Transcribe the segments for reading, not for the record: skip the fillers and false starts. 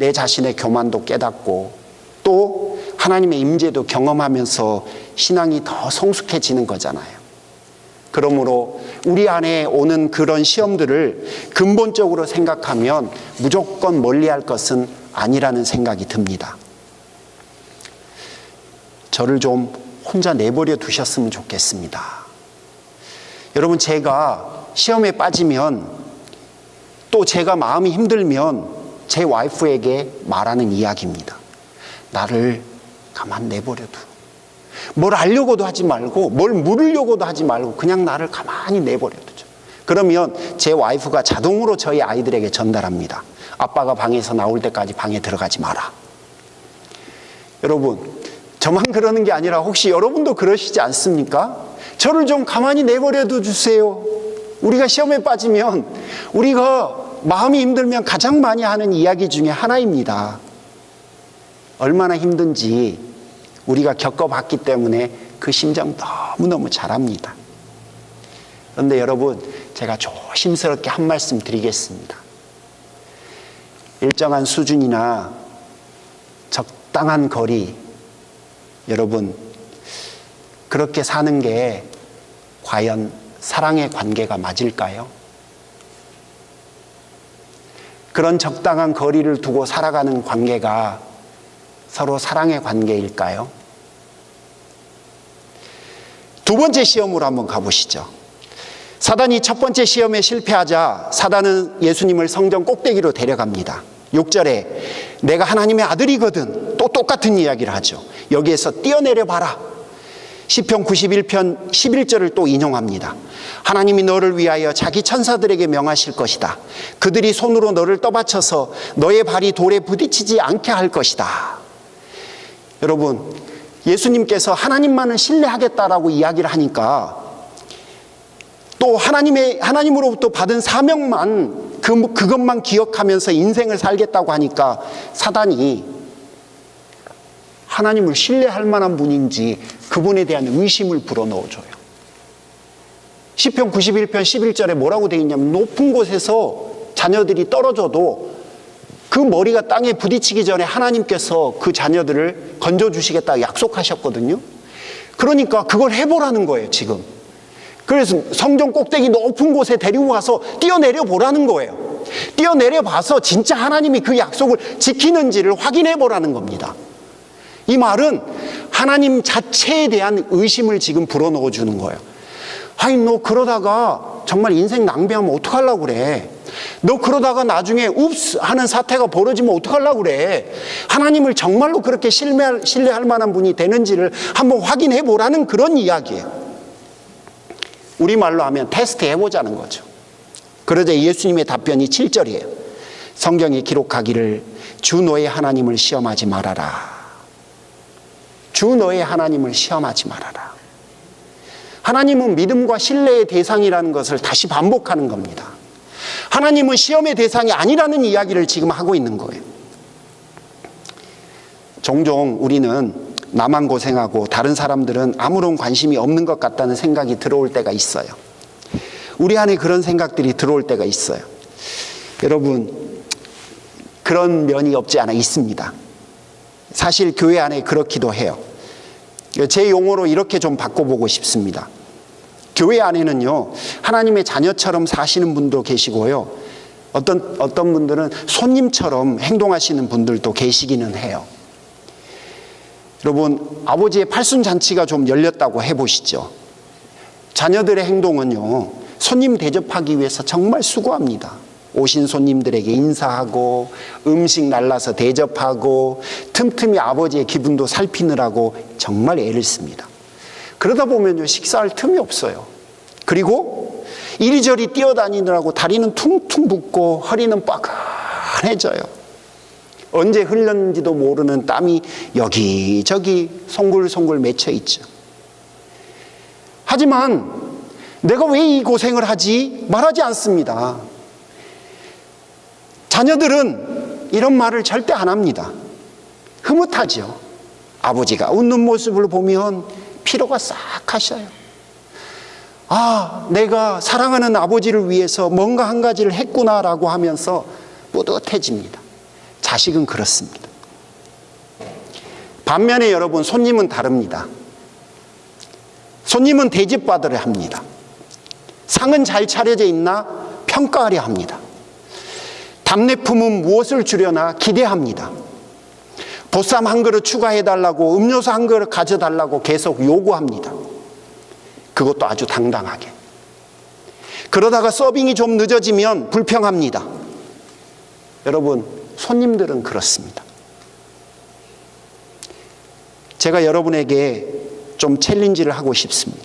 내 자신의 교만도 깨닫고 또 하나님의 임재도 경험하면서 신앙이 더 성숙해지는 거잖아요. 그러므로 우리 안에 오는 그런 시험들을 근본적으로 생각하면 무조건 멀리할 것은 아니라는 생각이 듭니다. 저를 좀 혼자 내버려 두셨으면 좋겠습니다. 여러분, 제가 시험에 빠지면 또 제가 마음이 힘들면 제 와이프에게 말하는 이야기입니다. 나를 가만 내버려 둬. 뭘 알려고도 하지 말고 뭘 물으려고도 하지 말고 그냥 나를 가만히 내버려 두죠. 그러면 제 와이프가 자동으로 저희 아이들에게 전달합니다. 아빠가 방에서 나올 때까지 방에 들어가지 마라. 여러분, 저만 그러는 게 아니라 혹시 여러분도 그러시지 않습니까? 저를 좀 가만히 내버려 두세요. 우리가 시험에 빠지면 우리가 마음이 힘들면 가장 많이 하는 이야기 중에 하나입니다. 얼마나 힘든지 우리가 겪어봤기 때문에 그 심정 너무너무 잘 압니다. 그런데 여러분, 제가 조심스럽게 한 말씀 드리겠습니다. 일정한 수준이나 적당한 거리, 여러분, 그렇게 사는 게 과연 사랑의 관계가 맞을까요? 그런 적당한 거리를 두고 살아가는 관계가 서로 사랑의 관계일까요? 두 번째 시험으로 한번 가보시죠. 사단이 첫 번째 시험에 실패하자 사단은 예수님을 성전 꼭대기로 데려갑니다. 6절에 내가 하나님의 아들이거든, 또 똑같은 이야기를 하죠. 여기에서 뛰어내려 봐라. 시편 91편 11절을 또 인용합니다. 하나님이 너를 위하여 자기 천사들에게 명하실 것이다. 그들이 손으로 너를 떠받쳐서 너의 발이 돌에 부딪히지 않게 할 것이다. 여러분, 예수님께서 하나님만을 신뢰하겠다라고 이야기를 하니까 또 하나님으로부터 받은 사명만 그것만 기억하면서 인생을 살겠다고 하니까 사단이 하나님을 신뢰할 만한 분인지 그분에 대한 의심을 불어넣어줘요. 시편 91편 11절에 뭐라고 되어 있냐면 높은 곳에서 자녀들이 떨어져도 그 머리가 땅에 부딪히기 전에 하나님께서 그 자녀들을 건져주시겠다고 약속하셨거든요. 그러니까 그걸 해보라는 거예요, 지금. 그래서 성전 꼭대기 높은 곳에 데리고 가서 뛰어내려 보라는 거예요. 뛰어내려 봐서 진짜 하나님이 그 약속을 지키는지를 확인해 보라는 겁니다. 이 말은 하나님 자체에 대한 의심을 지금 불어넣어 주는 거예요. 아니, 너 그러다가 정말 인생 낭비하면 어떡하려고 그래? 너 그러다가 나중에 웁스 하는 사태가 벌어지면 어떡하려고 그래? 하나님을 정말로 그렇게 신뢰할 만한 분이 되는지를 한번 확인해 보라는 그런 이야기예요. 우리말로 하면 테스트 해보자는 거죠. 그러자 예수님의 답변이 7절이에요. 성경에 기록하기를 주 너의 하나님을 시험하지 말아라. 주 너의 하나님을 시험하지 말아라. 하나님은 믿음과 신뢰의 대상이라는 것을 다시 반복하는 겁니다. 하나님은 시험의 대상이 아니라는 이야기를 지금 하고 있는 거예요. 종종 우리는 나만 고생하고 다른 사람들은 아무런 관심이 없는 것 같다는 생각이 들어올 때가 있어요. 우리 안에 그런 생각들이 들어올 때가 있어요. 여러분, 그런 면이 없지 않아 있습니다. 사실 교회 안에 그렇기도 해요. 제 용어로 이렇게 좀 바꿔보고 싶습니다. 교회 안에는요, 하나님의 자녀처럼 사시는 분도 계시고요, 어떤 분들은 손님처럼 행동하시는 분들도 계시기는 해요. 여러분, 아버지의 팔순잔치가 좀 열렸다고 해보시죠. 자녀들의 행동은요, 손님 대접하기 위해서 정말 수고합니다. 오신 손님들에게 인사하고 음식 날라서 대접하고 틈틈이 아버지의 기분도 살피느라고 정말 애를 씁니다. 그러다 보면요, 식사할 틈이 없어요. 그리고 이리저리 뛰어다니느라고 다리는 퉁퉁 붓고 허리는 뻐근해져요. 언제 흘렀는지도 모르는 땀이 여기저기 송글송글 맺혀 있죠. 하지만 내가 왜 이 고생을 하지? 말하지 않습니다. 자녀들은 이런 말을 절대 안 합니다. 흐뭇하죠. 아버지가 웃는 모습을 보면 피로가 싹 가셔요. 아, 내가 사랑하는 아버지를 위해서 뭔가 한 가지를 했구나라고 하면서 뿌듯해집니다. 자식은 그렇습니다. 반면에 여러분, 손님은 다릅니다. 손님은 대접받으려 합니다. 상은 잘 차려져 있나 평가하려 합니다. 답례품은 무엇을 주려나 기대합니다. 보쌈 한 그릇 추가해달라고, 음료수 한 그릇 가져달라고 계속 요구합니다. 그것도 아주 당당하게. 그러다가 서빙이 좀 늦어지면 불평합니다. 여러분, 손님들은 그렇습니다. 제가 여러분에게 좀 챌린지를 하고 싶습니다.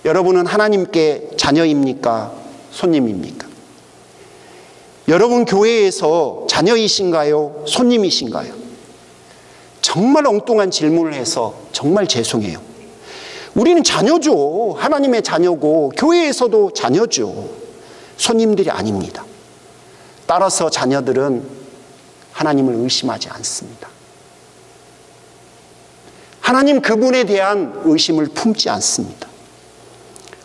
여러분은 하나님께 자녀입니까? 손님입니까? 여러분 교회에서 자녀이신가요? 손님이신가요? 정말 엉뚱한 질문을 해서 정말 죄송해요. 우리는 자녀죠. 하나님의 자녀고 교회에서도 자녀죠. 손님들이 아닙니다. 따라서 자녀들은 하나님을 의심하지 않습니다. 하나님 그분에 대한 의심을 품지 않습니다.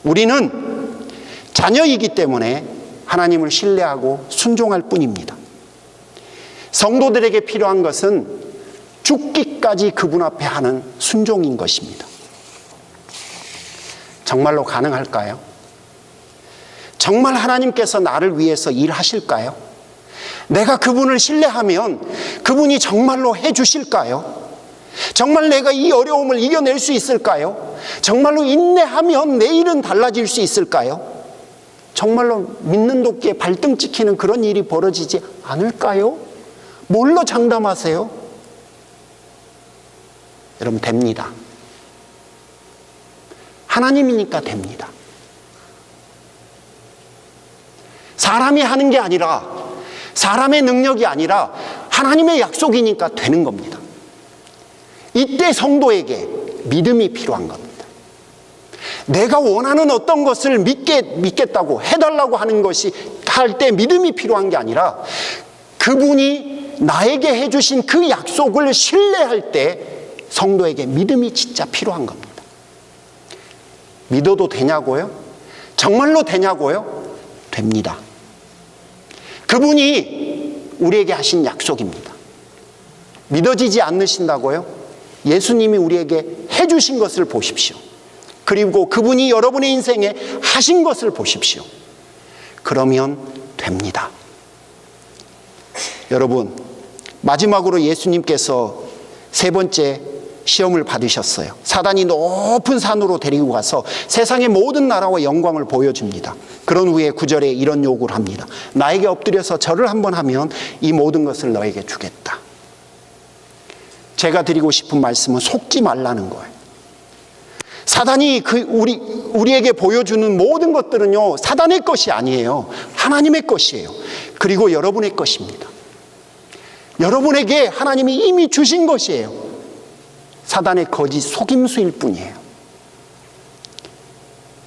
우리는 자녀이기 때문에 하나님을 신뢰하고 순종할 뿐입니다. 성도들에게 필요한 것은 죽기까지 그분 앞에 하는 순종인 것입니다. 정말로 가능할까요? 정말 하나님께서 나를 위해서 일하실까요? 내가 그분을 신뢰하면 그분이 정말로 해주실까요? 정말 내가 이 어려움을 이겨낼 수 있을까요? 정말로 인내하면 내일은 달라질 수 있을까요? 정말로 믿는 도끼에 발등 찍히는 그런 일이 벌어지지 않을까요? 뭘로 장담하세요? 여러분, 됩니다. 하나님이니까 됩니다. 사람이 하는 게 아니라, 사람의 능력이 아니라 하나님의 약속이니까 되는 겁니다. 이때 성도에게 믿음이 필요한 겁니다. 내가 원하는 어떤 것을 믿겠다고 해달라고 하는 것이 할 때 믿음이 필요한 게 아니라 그분이 나에게 해주신 그 약속을 신뢰할 때 성도에게 믿음이 진짜 필요한 겁니다. 믿어도 되냐고요? 정말로 되냐고요? 됩니다. 그분이 우리에게 하신 약속입니다. 믿어지지 않으신다고요? 예수님이 우리에게 해주신 것을 보십시오. 그리고 그분이 여러분의 인생에 하신 것을 보십시오. 그러면 됩니다. 여러분, 마지막으로 예수님께서 세 번째 시험을 받으셨어요. 사단이 높은 산으로 데리고 가서 세상의 모든 나라와 영광을 보여줍니다. 그런 후에 9절에 이런 요구를 합니다. 나에게 엎드려서 절을 한번 하면 이 모든 것을 너에게 주겠다. 제가 드리고 싶은 말씀은 속지 말라는 거예요. 사단이 우리에게 보여주는 모든 것들은요, 사단의 것이 아니에요. 하나님의 것이에요. 그리고 여러분의 것입니다. 여러분에게 하나님이 이미 주신 것이에요. 사단의 거짓 속임수일 뿐이에요.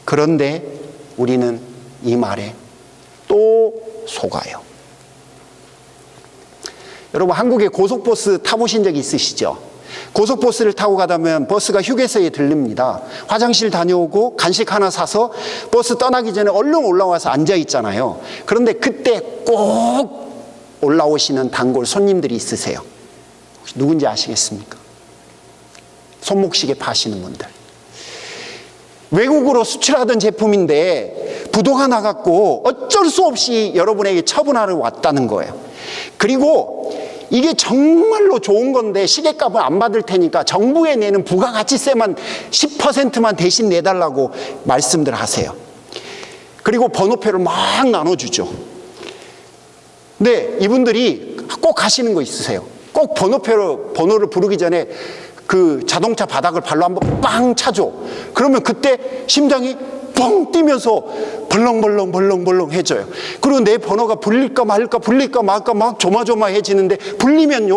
그런데 우리는 이 말에 또 속아요. 여러분, 한국에 고속버스 타보신 적 있으시죠? 고속버스를 타고 가다 보면 버스가 휴게소에 들릅니다. 화장실 다녀오고 간식 하나 사서 버스 떠나기 전에 얼른 올라와서 앉아 있잖아요. 그런데 그때 꼭 올라오시는 단골 손님들이 있으세요. 혹시 누군지 아시겠습니까? 손목시계 파시는 분들. 외국으로 수출하던 제품인데 부도가 나갔고 어쩔 수 없이 여러분에게 처분하러 왔다는 거예요. 그리고 이게 정말로 좋은 건데 시계값을 안 받을 테니까 정부에 내는 부가가치세만 10%만 대신 내달라고 말씀들 하세요. 그리고 번호표를 막 나눠주죠. 근데 이분들이 꼭 하시는 거 있으세요. 꼭 번호를 부르기 전에 그 자동차 바닥을 발로 한번 빵 차죠. 그러면 그때 심장이 뻥 뛰면서 벌렁벌렁 해져요. 그리고 내 번호가 불릴까 말까 막 조마조마해지는데 불리면요,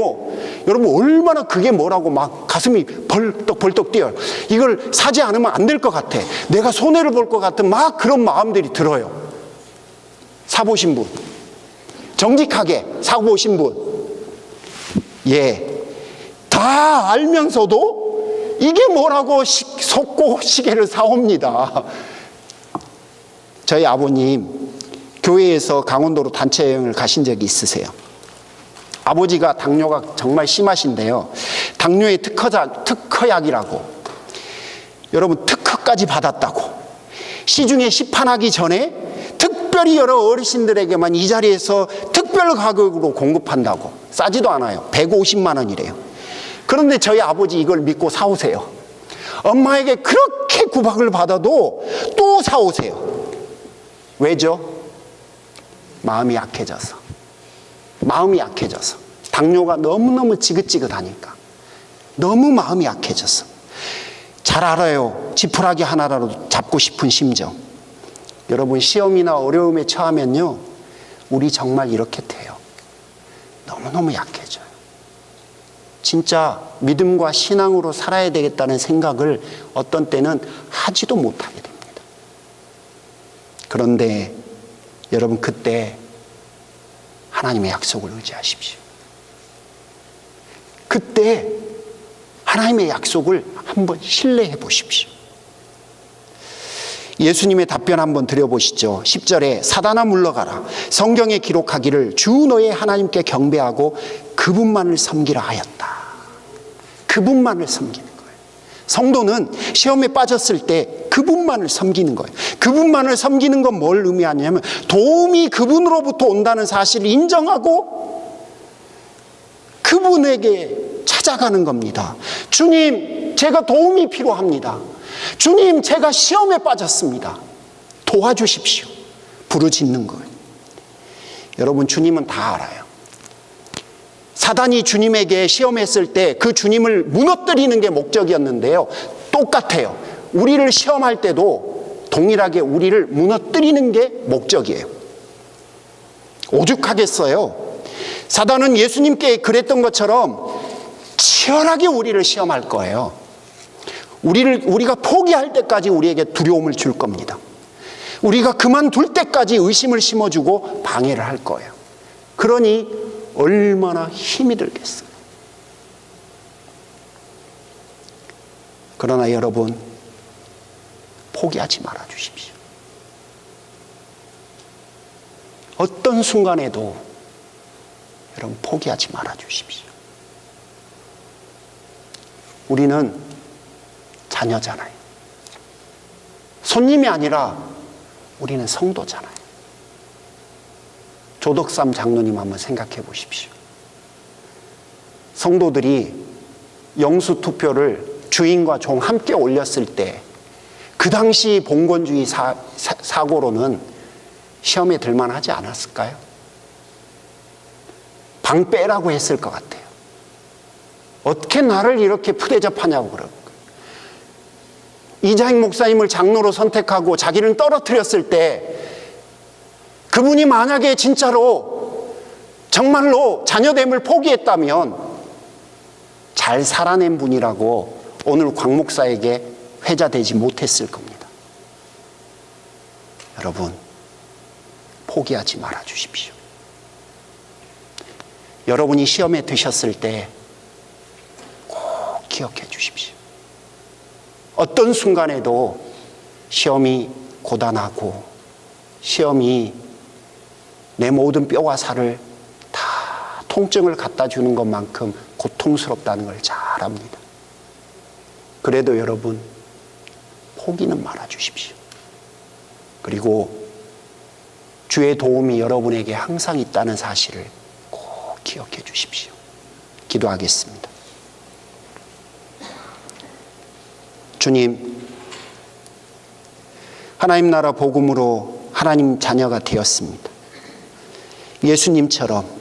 여러분 얼마나 그게 뭐라고 막 가슴이 벌떡 뛰어요. 이걸 사지 않으면 안 될 것 같아. 내가 손해를 볼 것 같은 막 그런 마음들이 들어요. 사보신 분, 정직하게 사보신 분, 다 알면서도 이게 뭐라고 속고 시계를 사옵니다. 저희 아버님 교회에서 강원도로 단체 여행을 가신 적이 있으세요. 아버지가 당뇨가 정말 심하신데요. 당뇨의 특허약이라고. 여러분, 특허까지 받았다고. 시중에 시판하기 전에 특별히 여러 어르신들에게만 이 자리에서 특별 가격으로 공급한다고. 싸지도 않아요. 150만 원이래요. 그런데 저희 아버지 이걸 믿고 사오세요. 엄마에게 그렇게 구박을 받아도 또 사오세요. 왜죠? 마음이 약해져서. 마음이 약해져서. 당뇨가 너무너무 지긋지긋하니까. 너무 마음이 약해져서. 잘 알아요. 지푸라기 하나라도 잡고 싶은 심정. 여러분, 시험이나 어려움에 처하면요, 우리 정말 이렇게 돼요. 너무너무 약해져요. 진짜 믿음과 신앙으로 살아야 되겠다는 생각을 어떤 때는 하지도 못하게 됩니다. 그런데 여러분, 그때 하나님의 약속을 의지하십시오. 그때 하나님의 약속을 한번 신뢰해 보십시오. 예수님의 답변 한번 드려보시죠. 10절에 사단아 물러가라. 성경에 기록하기를 주 너의 하나님께 경배하고 그분만을 섬기라 하였다. 그분만을 섬기는 거예요. 성도는 시험에 빠졌을 때 그분만을 섬기는 거예요. 그분만을 섬기는 건 뭘 의미하냐면 도움이 그분으로부터 온다는 사실을 인정하고 그분에게 찾아가는 겁니다. 주님, 제가 도움이 필요합니다. 주님, 제가 시험에 빠졌습니다. 도와주십시오. 부르짖는 거예요. 여러분, 주님은 다 알아요. 사단이 주님에게 시험했을 때 그 주님을 무너뜨리는 게 목적이었는데요. 똑같아요. 우리를 시험할 때도 동일하게 우리를 무너뜨리는 게 목적이에요. 오죽하겠어요. 사단은 예수님께 그랬던 것처럼 치열하게 우리를 시험할 거예요. 우리가 포기할 때까지 우리에게 두려움을 줄 겁니다. 우리가 그만둘 때까지 의심을 심어주고 방해를 할 거예요. 그러니 얼마나 힘이 들겠어요. 그러나 여러분, 포기하지 말아 주십시오. 어떤 순간에도 여러분, 포기하지 말아 주십시오. 우리는 자녀잖아요. 손님이 아니라 우리는 성도잖아요. 조덕삼 장로님 한번 생각해 보십시오. 성도들이 영수 투표를 주인과 종 함께 올렸을 때 그 당시 봉건주의 사고로는 시험에 들만하지 않았을까요? 방 빼라고 했을 것 같아요. 어떻게 나를 이렇게 푸대접하냐고 그러고. 이장익 목사님을 장로로 선택하고 자기를 떨어뜨렸을 때 그분이 만약에 진짜로 정말로 자녀됨을 포기했다면 잘 살아낸 분이라고 오늘 광 목사에게 회자되지 못했을 겁니다. 여러분, 포기하지 말아 주십시오. 여러분이 시험에 드셨을 때 꼭 기억해 주십시오. 어떤 순간에도 시험이 고단하고 시험이 내 모든 뼈와 살을 다 통증을 갖다 주는 것만큼 고통스럽다는 걸 잘 압니다. 그래도 여러분, 포기는 말아 주십시오. 그리고 주의 도움이 여러분에게 항상 있다는 사실을 꼭 기억해 주십시오. 기도하겠습니다. 주님, 하나님 나라 복음으로 하나님 자녀가 되었습니다. 예수님처럼